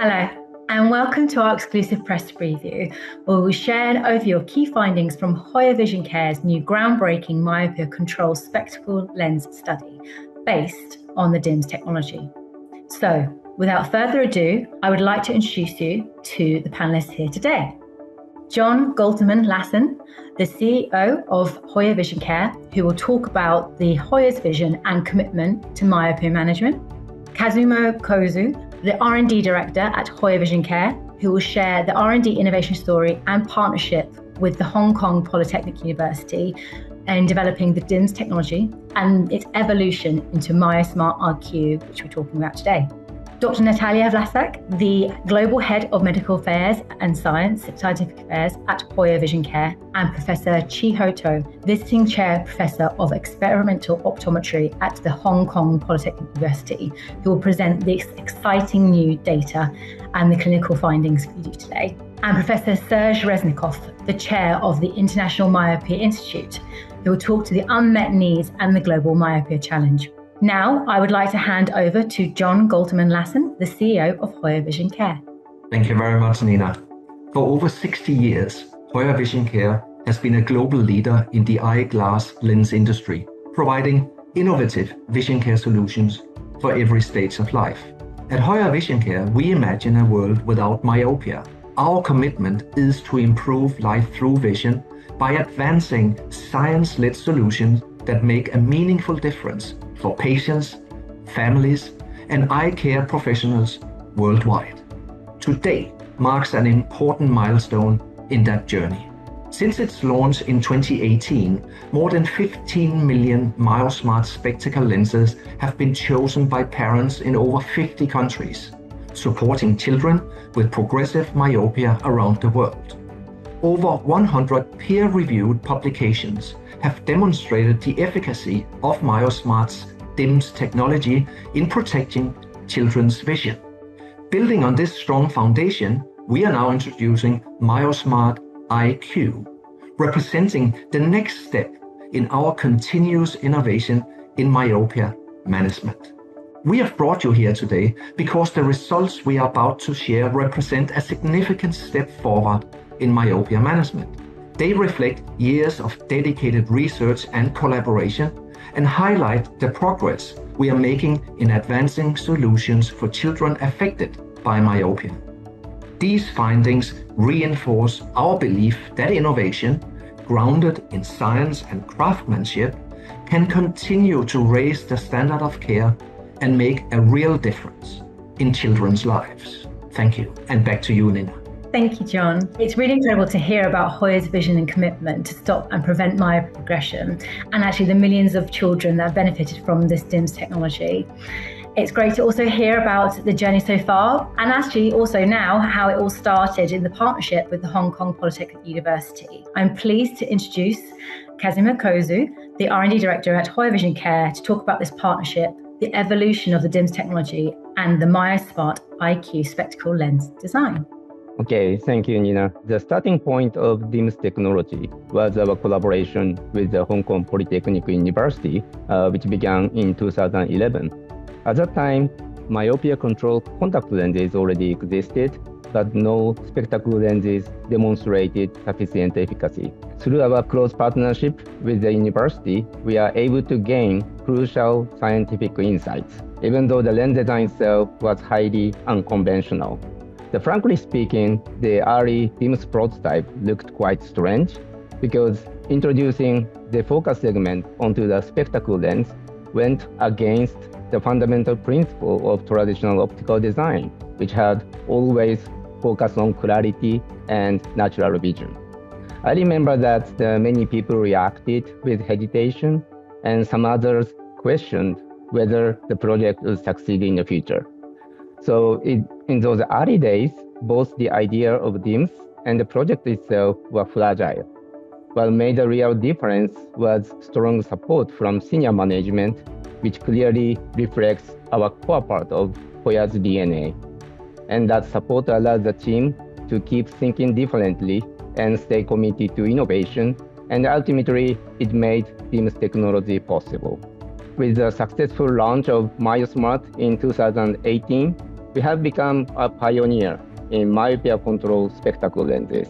Hello, and welcome to our exclusive press preview, where we'll share an overview of key findings from HOYA Vision Care's new groundbreaking myopia control spectacle lens study based on the D.I.M.S technology. So, without further ado, I would like to introduce you to the panelists here today. John Goltermann Lassen, the CEO of HOYA Vision Care, who will talk about the HOYA's vision and commitment to myopia management. Kazumo Kozu, the R&D Director at HOYA Vision Care, who will share the R&D innovation story and partnership with the Hong Kong Polytechnic University in developing the D.I.M.S technology and its evolution into MiYOSMART IQ, which we're talking about today. Dr. Natalia Vlasak, the Global Head of Medical Affairs and Scientific Affairs at HOYA Vision Care, and Professor Chi Ho To, Visiting Chair Professor of Experimental Optometry at the Hong Kong Polytechnic University, who will present this exciting new data and the clinical findings for you today. And Professor Serge Reznikov, the Chair of the International Myopia Institute, who will talk to the unmet needs and the global myopia challenge. Now, I would like to hand over to John Goltermann Lassen, the CEO of HOYA Vision Care. Thank you very much, Nina. For over 60 years, HOYA Vision Care has been a global leader in the eyeglass lens industry, providing innovative vision care solutions for every stage of life. At HOYA Vision Care, we imagine a world without myopia. Our commitment is to improve life through vision by advancing science-led solutions that make a meaningful difference for patients, families, and eye care professionals worldwide. Today marks an important milestone in that journey. Since its launch in 2018, more than 15 million MiYOSMART spectacle lenses have been chosen by parents in over 50 countries, supporting children with progressive myopia around the world. Over 100 peer-reviewed publications have demonstrated the efficacy of MiYOSMART's D.I.M.S technology in protecting children's vision. Building on this strong foundation, we are now introducing MiYOSMART IQ, representing the next step in our continuous innovation in myopia management. We have brought you here today because the results we are about to share represent a significant step forward in myopia management. They reflect years of dedicated research and collaboration and highlight the progress we are making in advancing solutions for children affected by myopia. These findings reinforce our belief that innovation, grounded in science and craftsmanship, can continue to raise the standard of care and make a real difference in children's lives. Thank you, and back to you, Nina. Thank you, John. It's really incredible to hear about HOYA's vision and commitment to stop and prevent myopia progression, and actually the millions of children that have benefited from this D.I.M.S technology. It's great to also hear about the journey so far, and actually also now how it all started in the partnership with the Hong Kong Polytechnic University. I'm pleased to introduce Kazumo Kozu, the R&D Director at HOYA Vision Care, to talk about this partnership, the evolution of the D.I.M.S technology, and the MiYOSMART IQ spectacle lens design. Okay, thank you, Nina. The starting point of D.I.M.S technology was our collaboration with the Hong Kong Polytechnic University, which began in 2011. At that time, myopia control contact lenses already existed, but no spectacle lenses demonstrated sufficient efficacy. Through our close partnership with the university, we are able to gain crucial scientific insights, even though the lens design itself was highly unconventional. Frankly speaking, the early D.I.M.S prototype looked quite strange because introducing the focus segment onto the spectacle lens went against the fundamental principle of traditional optical design, which had always focused on clarity and natural vision. I remember that many people reacted with hesitation, and some others questioned whether the project would succeed in the future. So in those early days, both the idea of D.I.M.S and the project itself were fragile. What made a real difference was strong support from senior management, which clearly reflects our core part of HOYA's DNA. And that support allowed the team to keep thinking differently and stay committed to innovation, and ultimately it made D.I.M.S technology possible. With the successful launch of MiYOSMART in 2018, we have become a pioneer in myopia control spectacle lenses.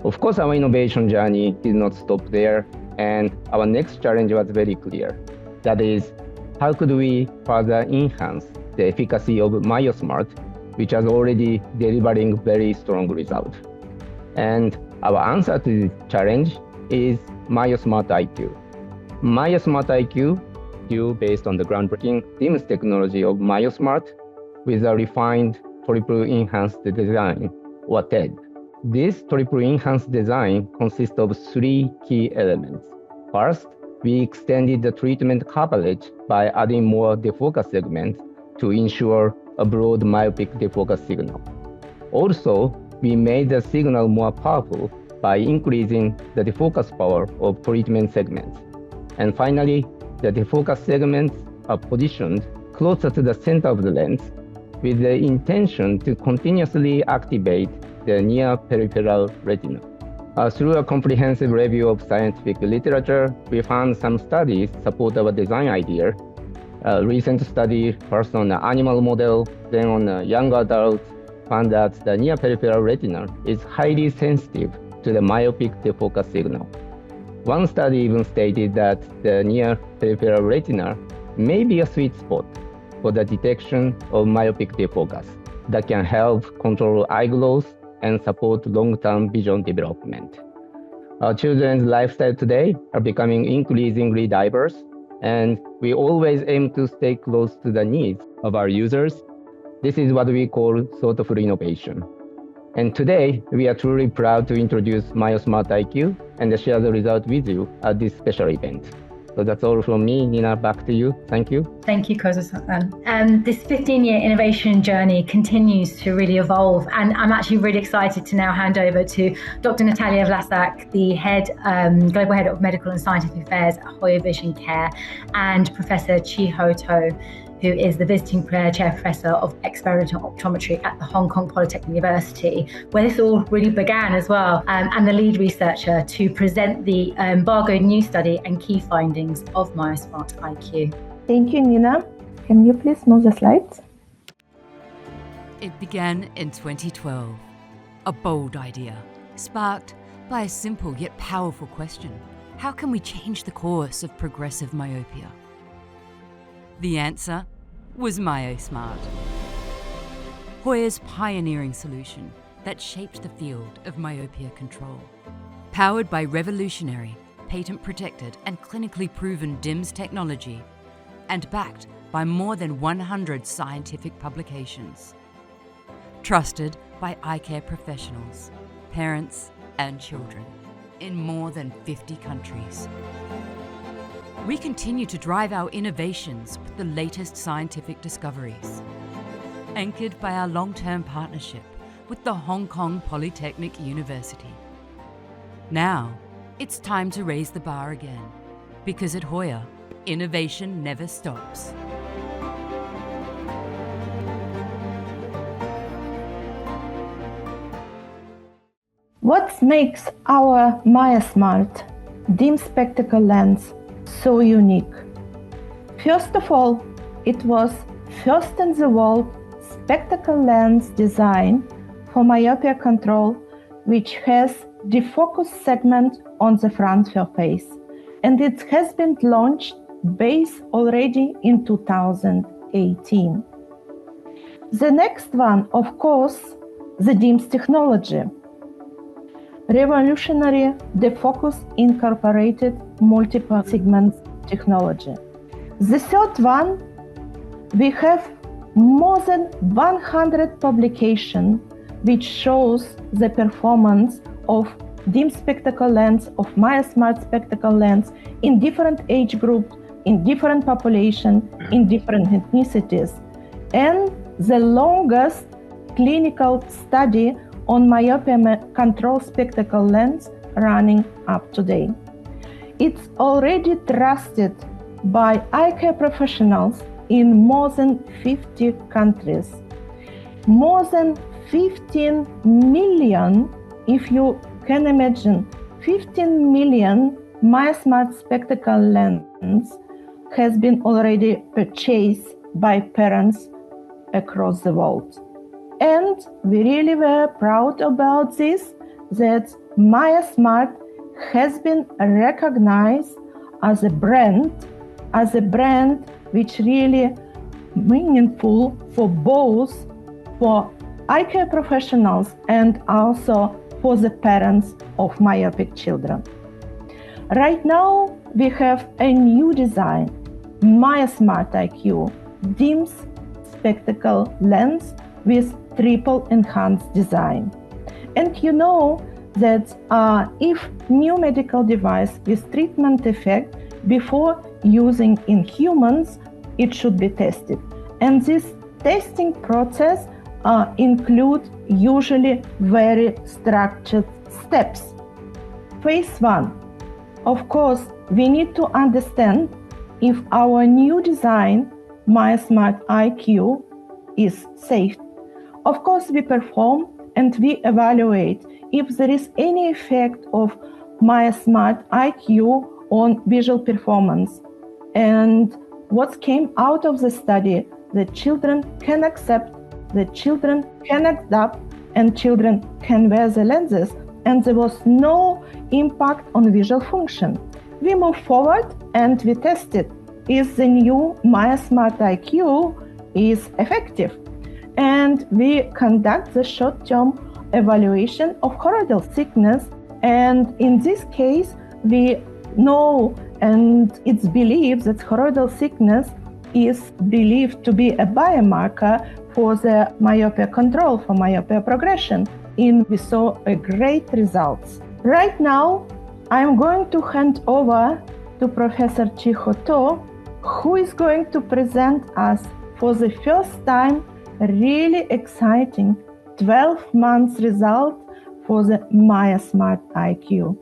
Of course, our innovation journey did not stop there, and our next challenge was very clear. That is, how could we further enhance the efficacy of MiYOSMART, which is already delivering very strong results? And our answer to this challenge is MiYOSMART IQ. MiYOSMART IQ, due based on the groundbreaking D.I.M.S technology of MiYOSMART with a refined triple enhanced design, or TED. This triple enhanced design consists of three key elements. First, we extended the treatment coverage by adding more defocus segments to ensure a broad myopic defocus signal. Also, we made the signal more powerful by increasing the defocus power of treatment segments. And finally, the defocus segments are positioned closer to the center of the lens with the intention to continuously activate the near peripheral retina. Through a comprehensive review of scientific literature, we found some studies support our design idea. A recent study, first on an animal model, then on a young adult, found that the near peripheral retina is highly sensitive to the myopic defocus signal. One study even stated that the near peripheral retina may be a sweet spot for the detection of myopic defocus that can help control eye growth and support long-term vision development. Our children's lifestyle today are becoming increasingly diverse, and we always aim to stay close to the needs of our users. This is what we call thoughtful innovation. And today, we are truly proud to introduce MiYOSMART IQ and share the result with you at this special event. So that's all from me. Nina, back to you. Thank you. Thank you, Kozo-san. This 15-year innovation journey continues to really evolve, and I'm actually really excited to now hand over to Dr. Natalia Vlasak, the Global Head of Medical and Scientific Affairs at HOYA Vision Care, and Professor Chi-Ho To, who is the visiting chair professor of experimental optometry at the Hong Kong Polytechnic University, where this all really began as well, and the lead researcher to present the embargoed new study and key findings of MiYOSMART IQ. Thank you, Nina. Can you please move the slides? It began in 2012, a bold idea, sparked by a simple yet powerful question. How can we change the course of progressive myopia? The answer was MiYOSMART, HOYA's pioneering solution that shaped the field of myopia control. Powered by revolutionary, patent-protected and clinically proven D.I.M.S technology, and backed by more than 100 scientific publications. Trusted by eye care professionals, parents and children in more than 50 countries. We continue to drive our innovations with the latest scientific discoveries, anchored by our long-term partnership with the Hong Kong Polytechnic University. Now, it's time to raise the bar again, because at HOYA, innovation never stops. What makes our MiYOSMART D.I.M.S spectacle lens so unique? First of all, it was first in the world spectacle lens design for myopia control, which has defocus segment on the front surface, and it has been launched base already in 2018. The next one, of course, the D.I.M.S technology. Revolutionary defocus incorporated multiple segment technology. The third one, we have more than 100 publications which shows the performance of D.I.M.S spectacle lens, of MiYOSMART spectacle lens in different age groups, in different populations, in different ethnicities, and the longest clinical study on myopia control spectacle lens running up to date. It's already trusted by eye care professionals in more than 50 countries. More than 15 million, if you can imagine, 15 million MiYOSMART spectacle lens has been already purchased by parents across the world. And we really were proud about this, that MiYOSMART has been recognized as a brand which really meaningful for both for eye care professionals and also for the parents of myopic children. Right now, we have a new design, MiYOSMART IQ, D.I.M.S spectacle lens with triple enhanced design. And you know that if new medical device with treatment effect before using in humans, it should be tested. And this testing process include usually very structured steps. Phase 1. Of course, we need to understand if our new design, MiYOSMART IQ, is safe. Of course, we perform and we evaluate if there is any effect of MiYOSMART IQ on visual performance. And what came out of the study, the children can accept, the children can adapt, and children can wear the lenses, and there was no impact on visual function. We move forward and we tested if the new MiYOSMART IQ is effective. And we conduct the short-term evaluation of choroidal thickness. And in this case, we know and it's believed that choroidal thickness is believed to be a biomarker for the myopia control, for myopia progression. And we saw a great results. Right now, I'm going to hand over to Professor Chiho To, who is going to present us for the first time really exciting 12 months result for the MiYOSMART IQ.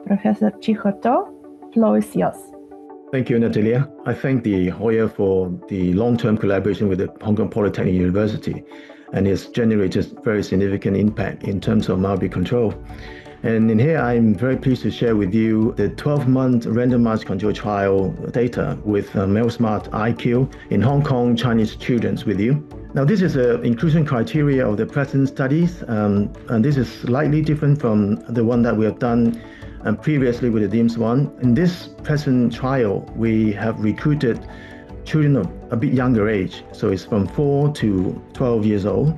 Professor Chiho To, floor is yours. Thank you, Natalia. I thank the HOYA for the long-term collaboration with the Hong Kong Polytechnic University, and it's generated very significant impact in terms of myopia control. And in here, I'm very pleased to share with you the 12-month randomized control trial data with MiYOSMART IQ in Hong Kong Chinese children with you. Now, this is an inclusion criteria of the present studies, and this is slightly different from the one that we have done previously with the D.I.M.S one. In this present trial, we have recruited children of a bit younger age, so it's from 4 to 12 years old,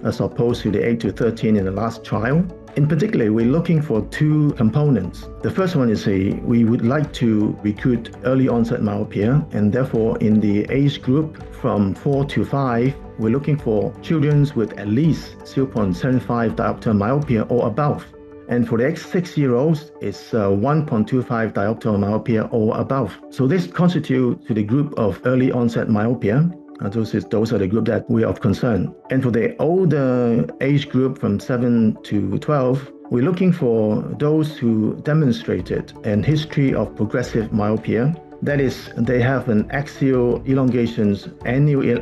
as opposed to the 8 to 13 in the last trial. In particular, we're looking for two components. The first one is we would like to recruit early onset myopia, and therefore in the age group from 4 to 5, we're looking for children with at least 0.75 diopter myopia or above. And for the 6-year-olds, it's 1.25 diopter myopia or above. So this constitutes to the group of early onset myopia. Those are the group that we are of concern. And for the older age group from 7 to 12, we're looking for those who demonstrated a history of progressive myopia. That is, they have an annual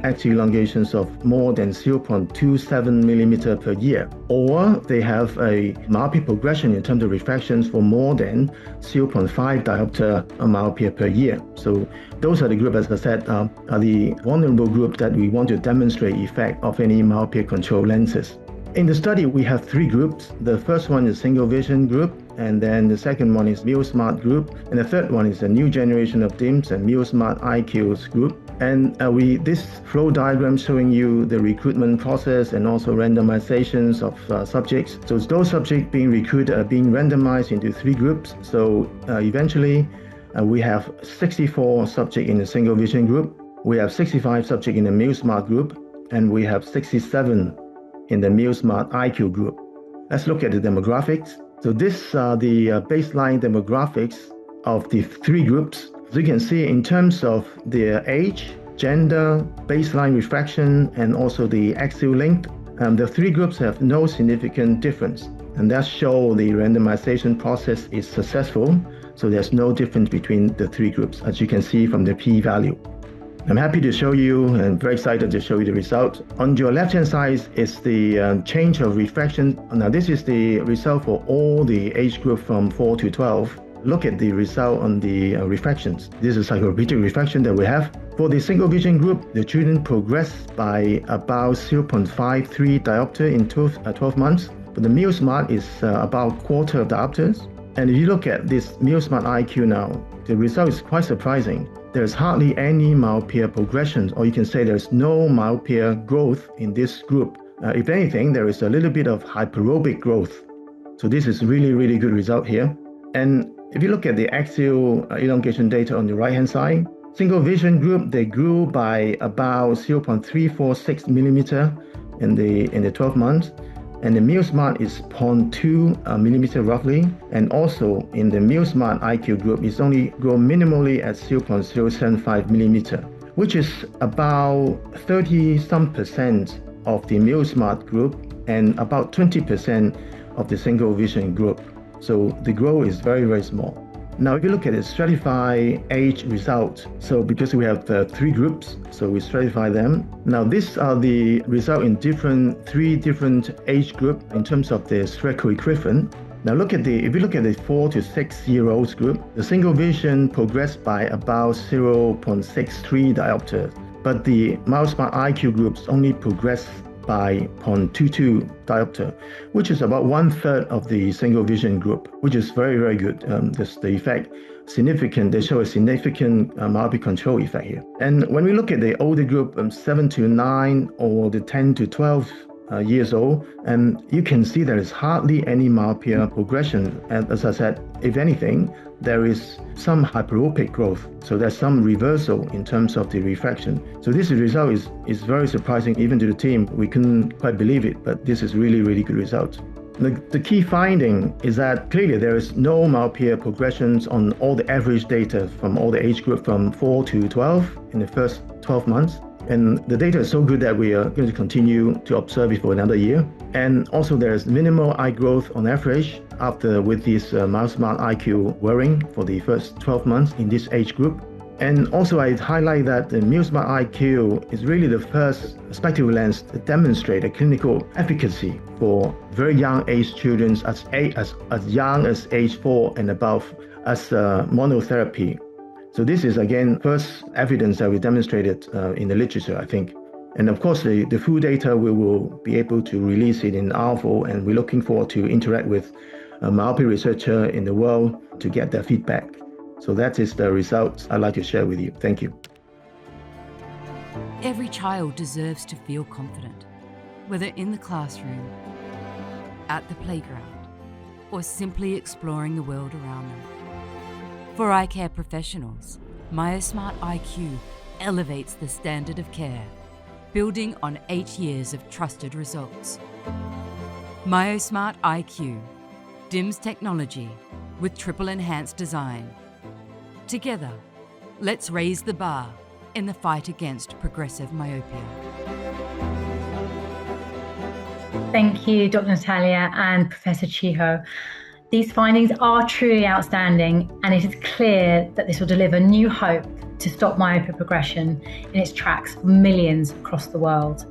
axial elongations of more than 0.27 millimeter per year, or they have a myopia progression in terms of refractions for more than 0.5 diopter myopia per year. So those are the group, as I said, are the vulnerable group that we want to demonstrate effect of any myopia control lenses. In the study, we have three groups. The first one is single vision group, and then the second one is MiYOSMART group, and the third one is a new generation of D.I.M.S and MiYOSMART IQ's group. And this flow diagram showing you the recruitment process and also randomizations of subjects. So those subjects being recruited are being randomized into three groups. So eventually, we have 64 subjects in the single vision group, we have 65 subjects in the MiYOSMART group, and we have 67 in the MiYOSMART IQ group. Let's look at the demographics. So these are the baseline demographics of the three groups. As you can see, in terms of their age, gender, baseline refraction, and also the axial length, the three groups have no significant difference. And that shows the randomization process is successful. So there's no difference between the three groups, as you can see from the p-value. I'm happy to show you and very excited to show you the result. On your left-hand side is the change of refraction. Now this is the result for all the age group from 4 to 12. Look at the result on the refractions. This is psychorepeated refraction that we have For the single vision group, the children progressed by about 0.53 diopter in 12 months. But the MiYOSMART is about quarter of diopters. And if you look at this MiYOSMART IQ now, the result is quite surprising. There's hardly any myopia progression, or you can say there's no myopia growth in this group. If anything, there is a little bit of hyperopic growth. So this is really, really good result here. And if you look at the axial elongation data on the right-hand side, single vision group, they grew by about 0.346 millimeter in the 12 months. And the MiYOSMART is 0.2 millimeter roughly. And also in the MiYOSMART IQ group, it's only grown minimally at 0.075 millimeter, which is about 30% of the MiYOSMART group and about 20% of the single vision group. So the growth is very, very small. Now, if you look at the stratified age result, so because we have three groups, so we stratify them. Now, these are the result in three different age group in terms of the stress coefficient. Now, if you look at the 4 to 6 year olds group, the single vision progressed by about 0.63 diopter, but the MiYOSMART IQ groups only progressed by 0.22 diopter, which is about 1/3 of the single vision group, which is very, very good. The effect significant. They show a significant myopia control effect here. And when we look at the older group, 7 to 9 or the 10 to 12 years old, and you can see there is hardly any myopia progression. And as I said, if anything, there is some hyperopic growth. So there's some reversal in terms of the refraction. So this result is very surprising even to the team. We couldn't quite believe it, but this is really, really good result. The key finding is that clearly there is no myopia progressions on all the average data from all the age group from 4 to 12 in the first 12 months. And the data is so good that we are going to continue to observe it for another year. And also there's minimal eye growth on average with this MiYOSMART IQ wearing for the first 12 months in this age group. And also I highlight that the MiYOSMART IQ is really the first spectacle lens to demonstrate a clinical efficacy for very young age children as young as age 4 and above as monotherapy. So this is again first evidence that we demonstrated in the literature, I think. And of course, the full data we will be able to release it in ARVO, and we're looking forward to interact with a myopia researcher in the world to get their feedback. So that is the results I'd like to share with you. Thank you. Every child deserves to feel confident, whether in the classroom, at the playground, or simply exploring the world around them. For eye care professionals, MiYOSMART IQ elevates the standard of care, building on 8 years of trusted results. MiYOSMART IQ, D.I.M.S technology with triple enhanced design. Together, let's raise the bar in the fight against progressive myopia. Thank you, Dr. Natalia and Professor Chiho. These findings are truly outstanding, and it is clear that this will deliver new hope to stop myopia progression in its tracks for millions across the world.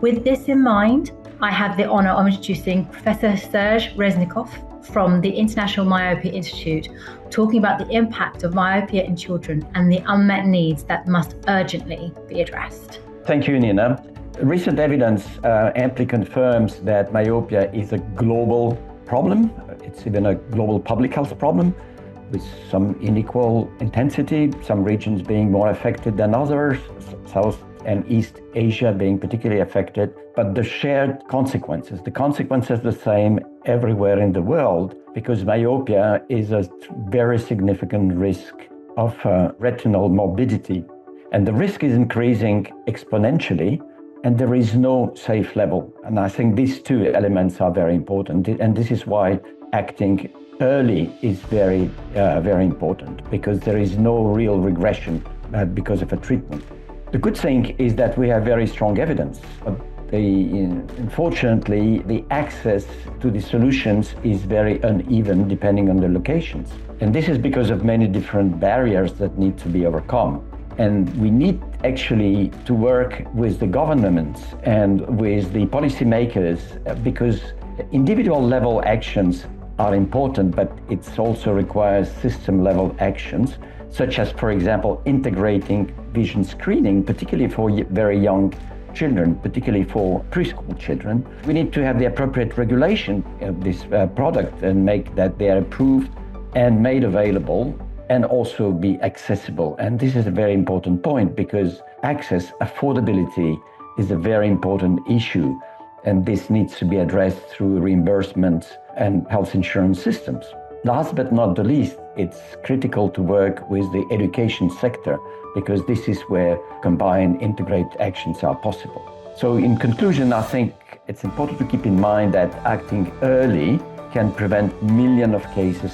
With this in mind, I have the honour of introducing Professor Serge Reznikov from the International Myopia Institute, talking about the impact of myopia in children and the unmet needs that must urgently be addressed. Thank you, Nina. Recent evidence amply confirms that myopia is a global problem. It's even a global public health problem with some unequal intensity, some regions being more affected than others, South and East Asia being particularly affected. But the shared consequences, the consequences are the same everywhere in the world, because myopia is a very significant risk of retinal morbidity. And the risk is increasing exponentially, and there is no safe level. And I think these two elements are very important. And this is why acting early is very, very important, because there is no real regression because of a treatment. The good thing is that we have very strong evidence. Unfortunately, the access to the solutions is very uneven depending on the locations. And this is because of many different barriers that need to be overcome. And we need actually to work with the governments and with the policymakers, because individual level actions are important, but it also requires system level actions. such as, for example, integrating vision screening, particularly for very young children, particularly for preschool children. We need to have the appropriate regulation of this product and make that they are approved and made available and also be accessible. And this is a very important point because access, affordability is a very important issue. And this needs to be addressed through reimbursements and health insurance systems. Last but not the least, it's critical to work with the education sector because this is where combined integrated actions are possible. So in conclusion, I think it's important to keep in mind that acting early can prevent millions of cases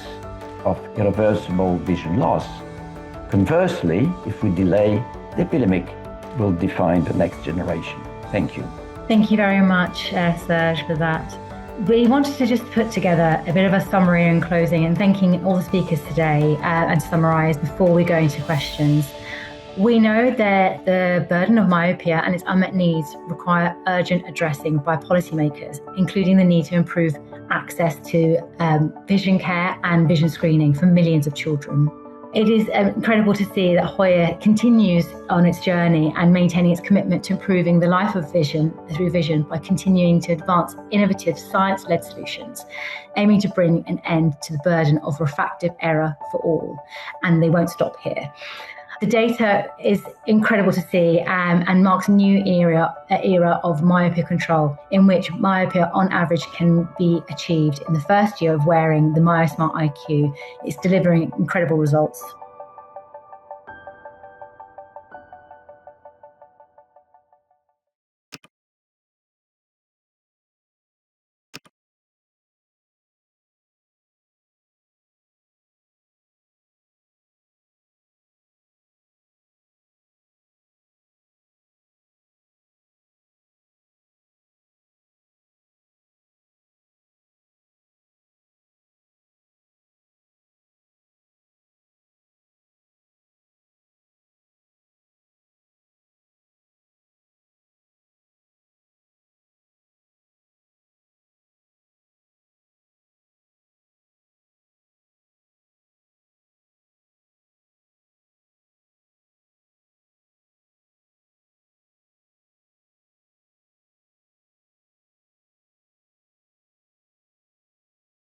of irreversible vision loss. Conversely, if we delay, the epidemic will define the next generation. Thank you. Thank you very much, Serge, for that. We wanted to just put together a bit of a summary and closing and thanking all the speakers today and summarise before we go into questions. We know that the burden of myopia and its unmet needs require urgent addressing by policymakers, including the need to improve access to vision care and vision screening for millions of children. It is incredible to see that HOYA continues on its journey and maintaining its commitment to improving the life of vision through vision by continuing to advance innovative science-led solutions, aiming to bring an end to the burden of refractive error for all. And they won't stop here. The data is incredible to see and marks a new era of myopia control in which myopia on average can be achieved in the first year of wearing the MiYOSMART IQ. It's delivering incredible results.